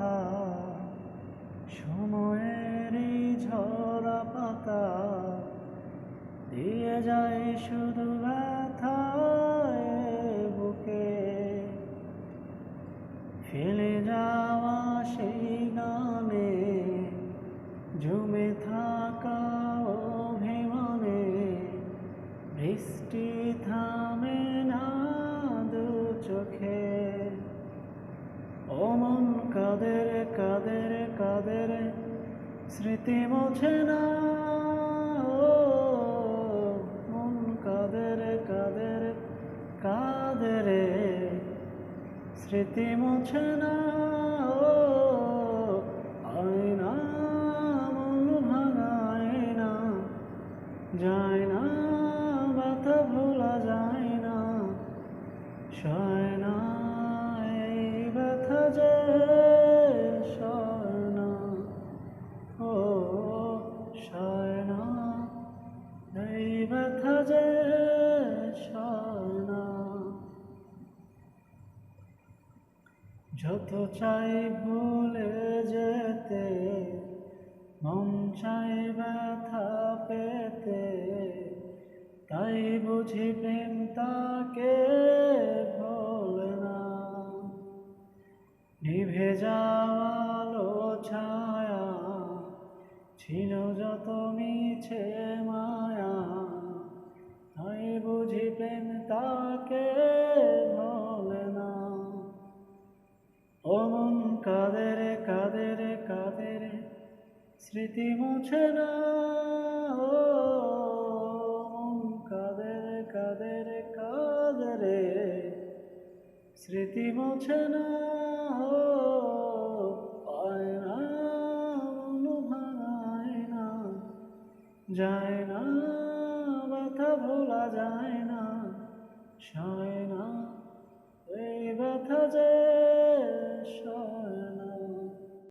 কথা, সময়েরই ঝরা পাতা দিয়ে যায় শুধু ব্যথায় বুকে। ফেলে যাওয়া সেই গানে জমে থাকা অভিমানে বৃষ্টি থামে না দু চোখে। ও মন কাঁদে রে কাঁদে রে কাঁদে রে, স্মৃতি মোছে না। ও মন কাঁদে রে কাঁদে রে কাঁদে রে, স্মৃতি মোছে না। ও আয়না মন ভাঙায় না, যায় না ব্যথা ভোলা যায় না, সয় না এই ব্যথা যে সয় না। ও সয় না এই ব্যথা যে সয় না। যত চাই ভুলে যেতে, মন চাই ব্যথা পেতে, তাই বুঝি প্রেম তাকে ভোলে না। নিভে যাওয়া আলো ছায়া ছিল যত মিছে মায়া, তাই বুঝি প্রেম তাকে ভোলে না। ও মন কাঁদে রে কাঁদে রে কাঁদে রে, স্মৃতি মোছে না। ও মন কাঁদে রে কাঁদে রে কাঁদে রে, স্মৃতি মোছে না। ও আয়না মন ভাঙায় না, যায় না ব্যথা ভোলা যায় না, সয় না